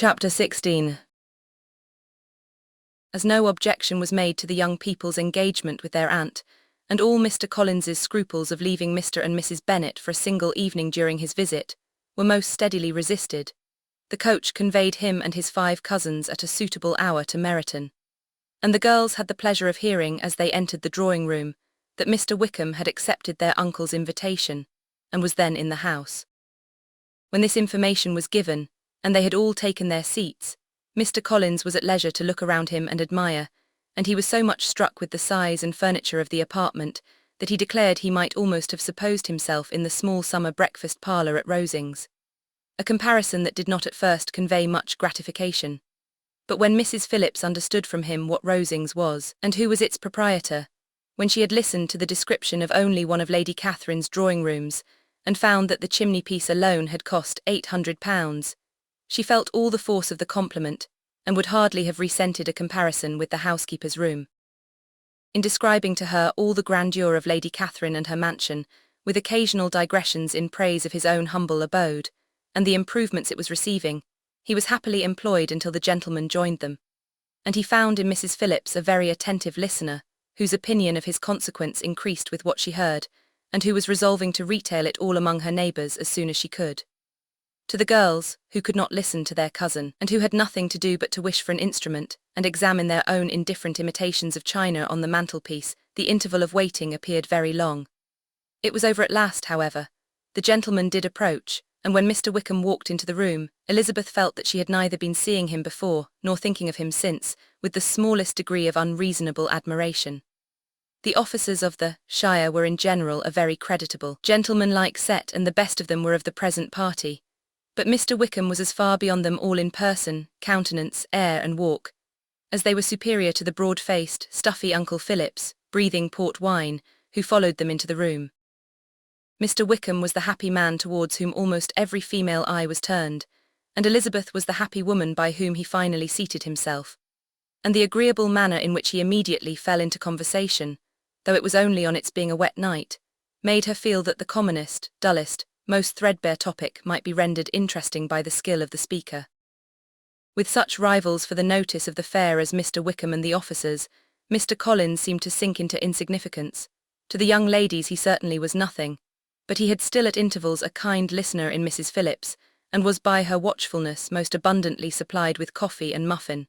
Chapter 16. As no objection was made to the young people's engagement with their aunt, and all Mr. Collins's scruples of leaving Mr. and Mrs. Bennet for a single evening during his visit were most steadily resisted, the coach conveyed him and his 5 cousins at a suitable hour to Meryton, and the girls had the pleasure of hearing, as they entered the drawing-room, that Mr. Wickham had accepted their uncle's invitation, and was then in the house. When this information was given, and they had all taken their seats, Mr. Collins was at leisure to look around him and admire, and he was so much struck with the size and furniture of the apartment that he declared he might almost have supposed himself in the small summer breakfast parlour at Rosings, a comparison that did not at first convey much gratification. But when Mrs. Phillips understood from him what Rosings was, and who was its proprietor, when she had listened to the description of only one of Lady Catherine's drawing-rooms, and found that the chimney-piece alone had cost £800, she felt all the force of the compliment, and would hardly have resented a comparison with the housekeeper's room. In describing to her all the grandeur of Lady Catherine and her mansion, with occasional digressions in praise of his own humble abode, and the improvements it was receiving, he was happily employed until the gentlemen joined them, and he found in Mrs. Phillips a very attentive listener, whose opinion of his consequence increased with what she heard, and who was resolving to retail it all among her neighbours as soon as she could. To the girls, who could not listen to their cousin, and who had nothing to do but to wish for an instrument, and examine their own indifferent imitations of china on the mantelpiece, the interval of waiting appeared very long. It was over at last, however. The gentleman did approach, and when Mr. Wickham walked into the room, Elizabeth felt that she had neither been seeing him before, nor thinking of him since, with the smallest degree of unreasonable admiration. The officers of the shire were in general a very creditable, gentlemanlike set, and the best of them were of the present party. But Mr. Wickham was as far beyond them all in person, countenance, air and walk, as they were superior to the broad-faced, stuffy Uncle Phillips, breathing port wine, who followed them into the room. Mr. Wickham was the happy man towards whom almost every female eye was turned, and Elizabeth was the happy woman by whom he finally seated himself, and the agreeable manner in which he immediately fell into conversation, though it was only on its being a wet night, made her feel that the commonest, dullest, most threadbare topic might be rendered interesting by the skill of the speaker. With such rivals for the notice of the fair as Mr. Wickham and the officers, Mr. Collins seemed to sink into insignificance. To the young ladies he certainly was nothing, but he had still at intervals a kind listener in Mrs. Phillips, and was by her watchfulness most abundantly supplied with coffee and muffin.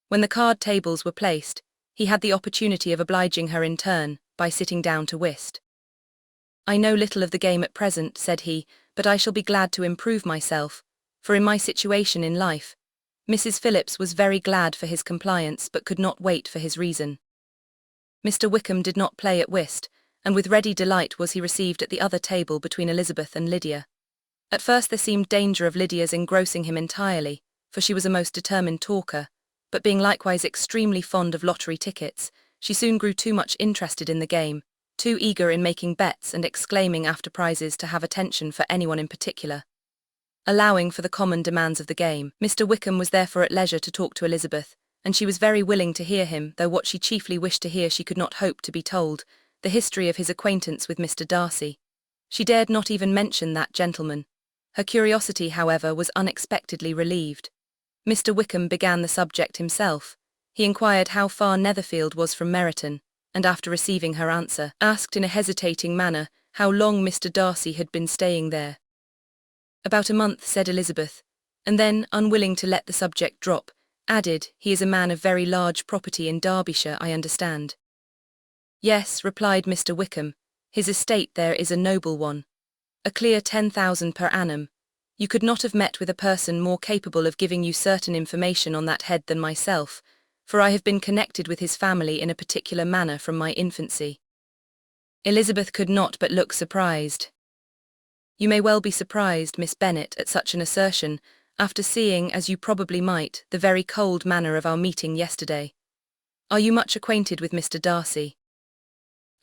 When the card tables were placed, he had the opportunity of obliging her in turn, by sitting down to whist. "I know little of the game at present," said he, "but I shall be glad to improve myself, for in my situation in life." Mrs. Phillips was very glad for his compliance, but could not wait for his reason. Mr. Wickham did not play at whist, and with ready delight was he received at the other table between Elizabeth and Lydia. At first there seemed danger of Lydia's engrossing him entirely, for she was a most determined talker, but being likewise extremely fond of lottery tickets, she soon grew too much interested in the game, too eager in making bets and exclaiming after prizes to have attention for anyone in particular. Allowing for the common demands of the game, Mr. Wickham was therefore at leisure to talk to Elizabeth, and she was very willing to hear him, though what she chiefly wished to hear she could not hope to be told, the history of his acquaintance with Mr. Darcy. She dared not even mention that gentleman. Her curiosity, however, was unexpectedly relieved. Mr. Wickham began the subject himself. He inquired how far Netherfield was from Meryton, and after receiving her answer, asked in a hesitating manner how long Mr. Darcy had been staying there. "About a month," said Elizabeth, and then, unwilling to let the subject drop, added, "He is a man of very large property in Derbyshire, I understand." "Yes," replied Mr. Wickham, "his estate there is a noble one. A clear 10,000 per annum. You could not have met with a person more capable of giving you certain information on that head than myself, for I have been connected with his family in a particular manner from my infancy." Elizabeth could not but look surprised. "You may well be surprised, Miss Bennet, at such an assertion, after seeing, as you probably might, the very cold manner of our meeting yesterday. Are you much acquainted with Mr. Darcy?"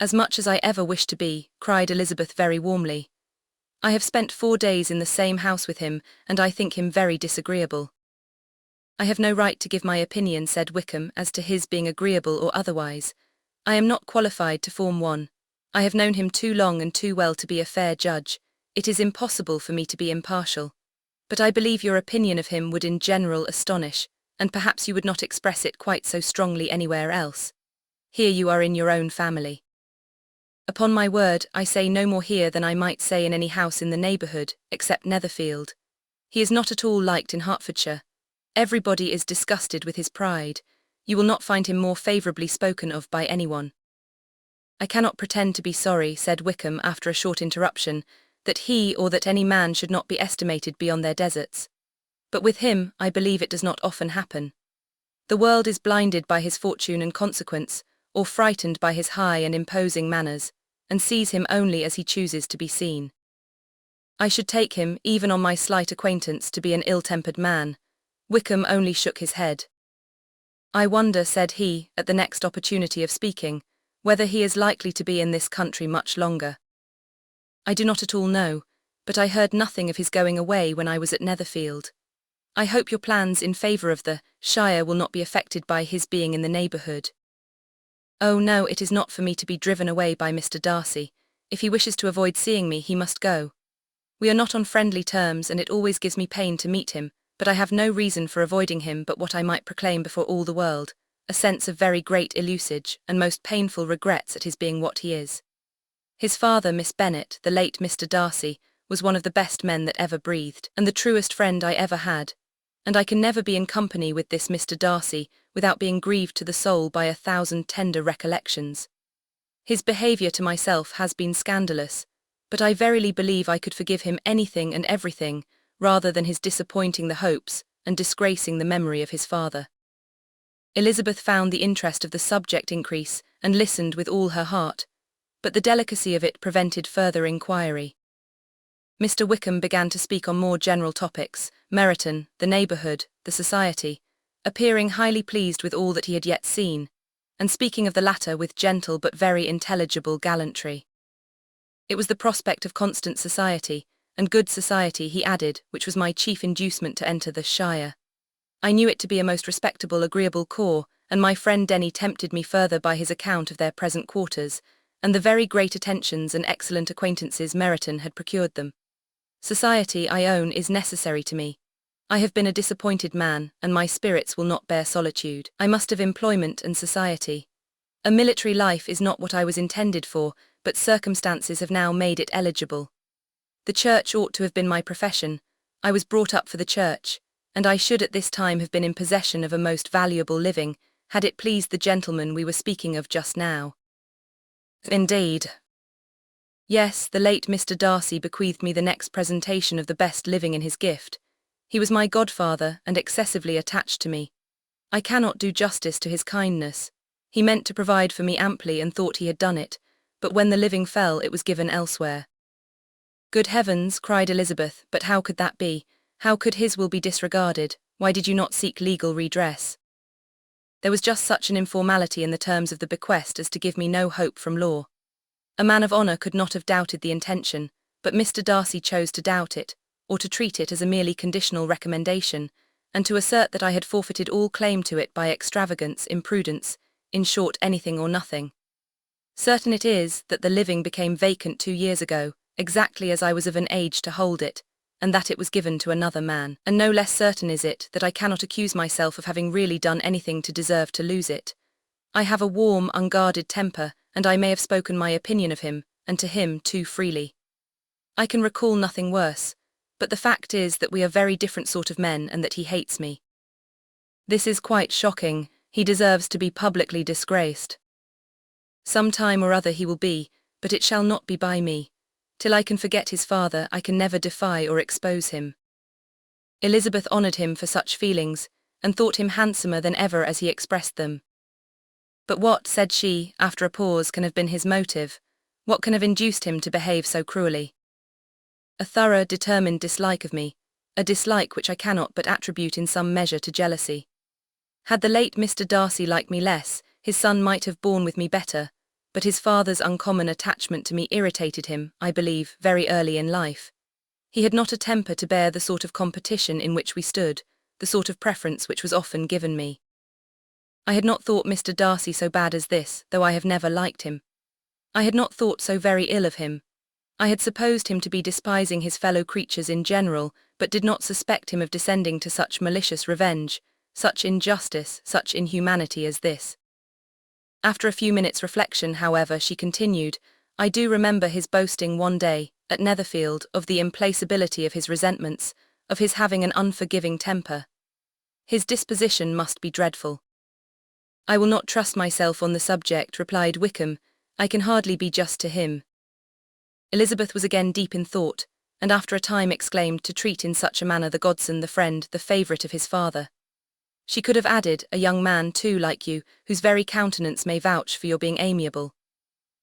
"As much as I ever wish to be," cried Elizabeth very warmly. "I have spent 4 days in the same house with him, and I think him very disagreeable." "I have no right to give my opinion," said Wickham, "as to his being agreeable or otherwise. I am not qualified to form one. I have known him too long and too well to be a fair judge. It is impossible for me to be impartial. But I believe your opinion of him would in general astonish, and perhaps you would not express it quite so strongly anywhere else. Here you are in your own family. Upon my word, I say no more here than I might say in any house in the neighbourhood, except Netherfield. He is not at all liked in Hertfordshire. Everybody is disgusted with his pride. You will not find him more favourably spoken of by anyone. I cannot pretend to be sorry, said Wickham after a short interruption, that he or that any man should not be estimated beyond their deserts. But with him, I believe it does not often happen. The world is blinded by his fortune and consequence, or frightened by his high and imposing manners, and sees him only as he chooses to be seen. I should take him, even on my slight acquaintance, to be an ill-tempered man. Wickham only shook his head. I wonder, said he, at the next opportunity of speaking, whether he is likely to be in this country much longer. I do not at all know, but I heard nothing of his going away when I was at Netherfield. I hope your plans in favour of the shire will not be affected by his being in the neighbourhood. Oh no, it is not for me to be driven away by Mr. Darcy. If he wishes to avoid seeing me, he must go. We are not on friendly terms, and it always gives me pain to meet him, but I have no reason for avoiding him but what I might proclaim before all the world, a sense of very great illusage, and most painful regrets at his being what he is. His father, Miss Bennet, the late Mr. Darcy, was one of the best men that ever breathed, and the truest friend I ever had, and I can never be in company with this Mr. Darcy without being grieved to the soul by 1,000 tender recollections. His behaviour to myself has been scandalous, but I verily believe I could forgive him anything and everything, rather than his disappointing the hopes and disgracing the memory of his father. Elizabeth found the interest of the subject increase, and listened with all her heart, but the delicacy of it prevented further inquiry. Mr. Wickham began to speak on more general topics, Meryton, the neighbourhood, the society, appearing highly pleased with all that he had yet seen, and speaking of the latter with gentle but very intelligible gallantry. It was the prospect of constant society, and good society, he added, which was my chief inducement to enter the shire. I knew it to be a most respectable, agreeable corps, and my friend Denny tempted me further by his account of their present quarters, and the very great attentions and excellent acquaintances Meryton had procured them. Society, I own, is necessary to me. I have been a disappointed man, and my spirits will not bear solitude. I must have employment and society. A military life is not what I was intended for, but circumstances have now made it eligible. The church ought to have been my profession. I was brought up for the church, and I should at this time have been in possession of a most valuable living, had it pleased the gentleman we were speaking of just now. Indeed. Yes, the late Mr. Darcy bequeathed me the next presentation of the best living in his gift. He was my godfather, and excessively attached to me. I cannot do justice to his kindness. He meant to provide for me amply and thought he had done it, but when the living fell it was given elsewhere. Good heavens, cried Elizabeth, but how could that be? How could his will be disregarded? Why did you not seek legal redress? There was just such an informality in the terms of the bequest as to give me no hope from law. A man of honour could not have doubted the intention, but Mr. Darcy chose to doubt it, or to treat it as a merely conditional recommendation, and to assert that I had forfeited all claim to it by extravagance, imprudence, in short anything or nothing. Certain it is that the living became vacant 2 years ago, exactly as I was of an age to hold it, and that it was given to another man, and no less certain is it that I cannot accuse myself of having really done anything to deserve to lose it. I have a warm, unguarded temper, and I may have spoken my opinion of him, and to him too freely. I can recall nothing worse, but the fact is that we are very different sort of men and that he hates me. This is quite shocking. He deserves to be publicly disgraced. Some time or other he will be, but it shall not be by me. Till I can forget his father, I can never defy or expose him. Elizabeth honoured him for such feelings, and thought him handsomer than ever as he expressed them. But what, said she, after a pause, can have been his motive? What can have induced him to behave so cruelly? A thorough, determined dislike of me, a dislike which I cannot but attribute in some measure to jealousy. Had the late Mr. Darcy liked me less, his son might have borne with me better, but his father's uncommon attachment to me irritated him, I believe, very early in life. He had not a temper to bear the sort of competition in which we stood, the sort of preference which was often given me. I had not thought Mr. Darcy so bad as this, though I have never liked him. I had not thought so very ill of him. I had supposed him to be despising his fellow creatures in general, but did not suspect him of descending to such malicious revenge, such injustice, such inhumanity as this. After a few minutes' reflection, however, she continued, "I do remember his boasting one day, at Netherfield, of the implacability of his resentments, of his having an unforgiving temper. His disposition must be dreadful." "I will not trust myself on the subject," replied Wickham. "I can hardly be just to him." Elizabeth was again deep in thought, and after a time exclaimed, "To treat in such a manner the godson, the friend, the favourite of his father." She could have added, "A young man, too, like you, whose very countenance may vouch for your being amiable."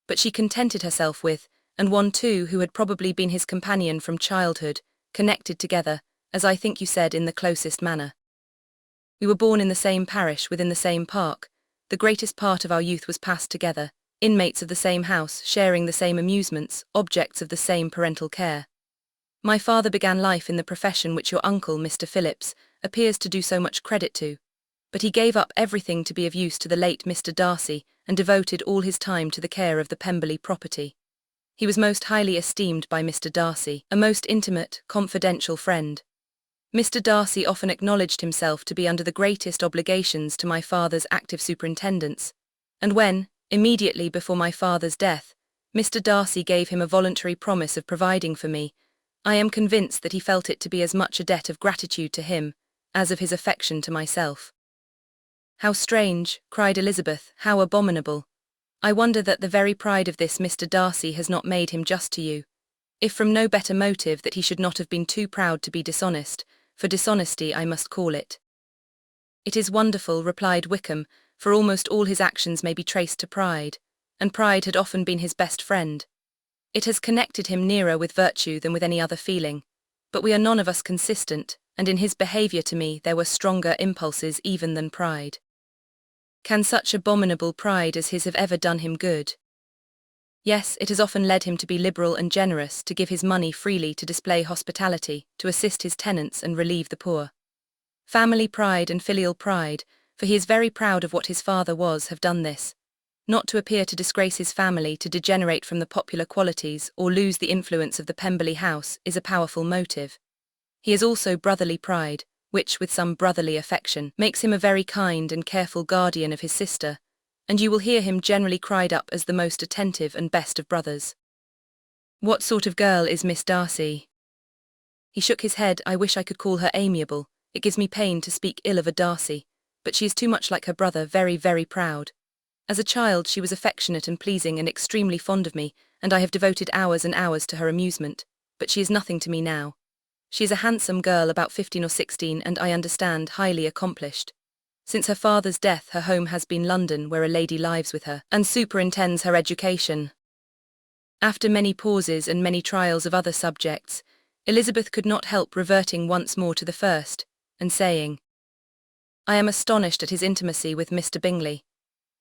But she contented herself with, "And one too who had probably been his companion from childhood, connected together, as I think you said, in the closest manner. We were born in the same parish, within the same park. The greatest part of our youth was passed together, inmates of the same house, sharing the same amusements, objects of the same parental care. My father began life in the profession which your uncle, Mr. Phillips, appears to do so much credit to, but he gave up everything to be of use to the late Mr. Darcy, and devoted all his time to the care of the Pemberley property. He was most highly esteemed by Mr. Darcy, a most intimate, confidential friend. Mr. Darcy often acknowledged himself to be under the greatest obligations to my father's active superintendence, and when, immediately before my father's death, Mr. Darcy gave him a voluntary promise of providing for me, I am convinced that he felt it to be as much a debt of gratitude to him, as of his affection to myself." "How strange," cried Elizabeth, "how abominable! I wonder that the very pride of this Mr. Darcy has not made him just to you, if from no better motive that he should not have been too proud to be dishonest, for dishonesty I must call it." "It is wonderful," replied Wickham, "for almost all his actions may be traced to pride, and pride had often been his best friend. It has connected him nearer with virtue than with any other feeling, but we are none of us consistent, and in his behaviour to me there were stronger impulses even than pride. Can such abominable pride as his have ever done him good? Yes, it has often led him to be liberal and generous, to give his money freely, to display hospitality, to assist his tenants and relieve the poor. Family pride and filial pride, for he is very proud of what his father was, have done this. Not to appear to disgrace his family, to degenerate from the popular qualities, or lose the influence of the Pemberley house, is a powerful motive. He has also brotherly pride, which, with some brotherly affection, makes him a very kind and careful guardian of his sister, and you will hear him generally cried up as the most attentive and best of brothers." "What sort of girl is Miss Darcy?" He shook his head. "I wish I could call her amiable. It gives me pain to speak ill of a Darcy, but she is too much like her brother, very, very proud. As a child she was affectionate and pleasing and extremely fond of me, and I have devoted hours and hours to her amusement, but she is nothing to me now. She is a handsome girl, about 15 or 16, and I understand, highly accomplished. Since her father's death her home has been London, where a lady lives with her, and superintends her education." After many pauses and many trials of other subjects, Elizabeth could not help reverting once more to the first, and saying, "I am astonished at his intimacy with Mr. Bingley.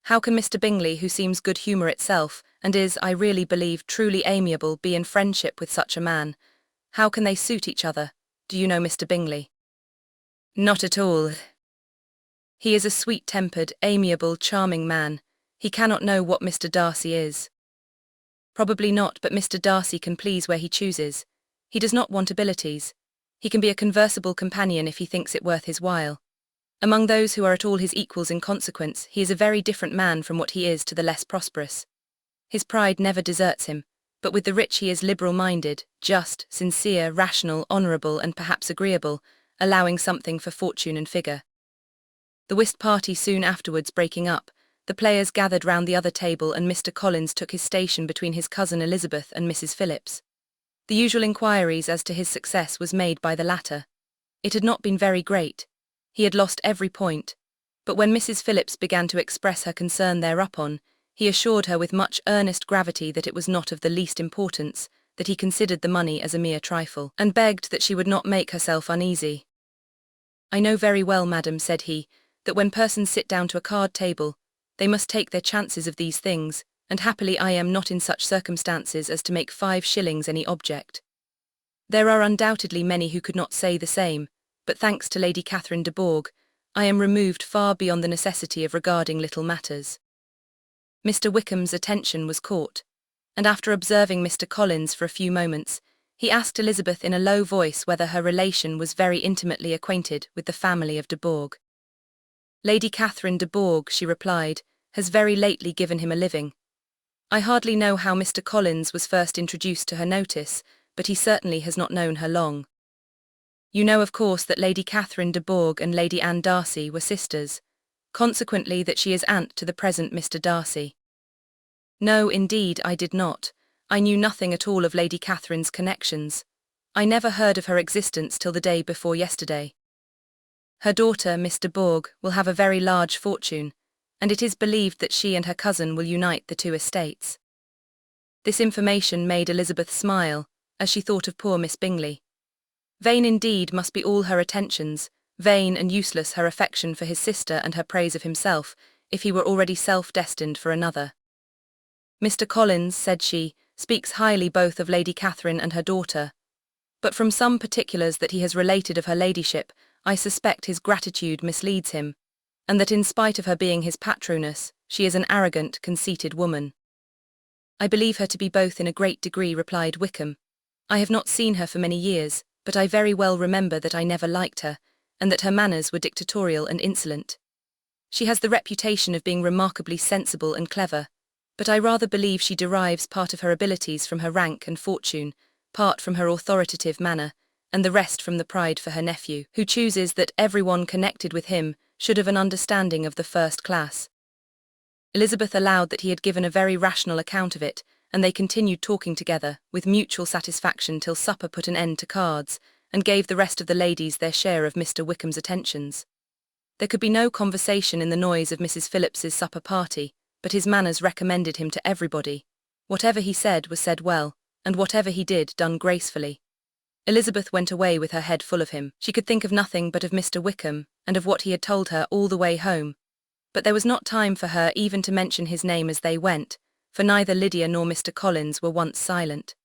How can Mr. Bingley, who seems good humour itself, and is, I really believe, truly amiable, be in friendship with such a man? How can they suit each other? Do you know Mr. Bingley?" "Not at all." "He is a sweet-tempered, amiable, charming man. He cannot know what Mr. Darcy is." "Probably not, but Mr. Darcy can please where he chooses. He does not want abilities. He can be a conversable companion if he thinks it worth his while. Among those who are at all his equals in consequence, he is a very different man from what he is to the less prosperous. His pride never deserts him, but with the rich he is liberal-minded, just, sincere, rational, honourable, and perhaps agreeable, allowing something for fortune and figure." The whist party soon afterwards breaking up, the players gathered round the other table, and Mr. Collins took his station between his cousin Elizabeth and Mrs. Phillips. The usual inquiries as to his success was made by the latter. It had not been very great. He had lost every point, but when Mrs. Phillips began to express her concern thereupon, he assured her with much earnest gravity that it was not of the least importance, that he considered the money as a mere trifle, and begged that she would not make herself uneasy. "I know very well, madam," said he, "that when persons sit down to a card table, they must take their chances of these things, and happily I am not in such circumstances as to make 5 shillings any object. There are undoubtedly many who could not say the same, but thanks to Lady Catherine de Bourgh, I am removed far beyond the necessity of regarding little matters." Mr. Wickham's attention was caught, and after observing Mr. Collins for a few moments, He asked Elizabeth in a low voice whether her relation was very intimately acquainted with the family of de Bourgh. Lady Catherine de Bourgh, she replied, has very lately given him a living. I hardly know how Mr. Collins was first introduced to her notice, but he certainly has not known her long. You know of course that Lady Catherine de Bourgh and Lady Anne Darcy were sisters, consequently that she is aunt to the present Mr. Darcy. No, indeed, I did not. I knew nothing at all of Lady Catherine's connections. I never heard of her existence till the day before yesterday. Her daughter, Miss de Bourgh, will have a very large fortune, and it is believed that she and her cousin will unite the two estates. This information made Elizabeth smile, as she thought of poor Miss Bingley. Vain indeed must be all her attentions, vain and useless her affection for his sister and her praise of himself, if he were already self-destined for another. Mr. Collins, said she, speaks highly both of Lady Catherine and her daughter, but from some particulars that he has related of her ladyship, I suspect his gratitude misleads him, and that in spite of her being his patroness, she is an arrogant, conceited woman. I believe her to be both in a great degree, replied Wickham. I have not seen her for many years, but I very well remember that I never liked her, and that her manners were dictatorial and insolent. She has the reputation of being remarkably sensible and clever, but I rather believe she derives part of her abilities from her rank and fortune, part from her authoritative manner, and the rest from the pride for her nephew, who chooses that everyone connected with him should have an understanding of the first class. Elizabeth allowed that he had given a very rational account of it, and they continued talking together, with mutual satisfaction till supper put an end to cards, and gave the rest of the ladies their share of Mr. Wickham's attentions. There could be no conversation in the noise of Mrs. Phillips's supper party, but his manners recommended him to everybody. Whatever he said was said well, and whatever he did done gracefully. Elizabeth went away with her head full of him. She could think of nothing but of Mr. Wickham, and of what he had told her all the way home. But there was not time for her even to mention his name as they went, for neither Lydia nor Mr. Collins were once silent.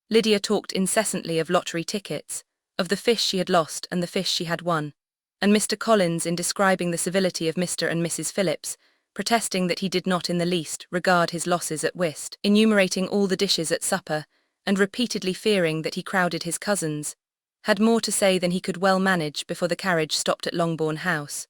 Lydia talked incessantly of lottery tickets, of the fish she had lost and the fish she had won, and Mr. Collins, in describing the civility of Mr. and Mrs. Phillips, protesting that he did not in the least regard his losses at whist, enumerating all the dishes at supper, and repeatedly fearing that he crowded his cousins, had more to say than he could well manage before the carriage stopped at Longbourn House.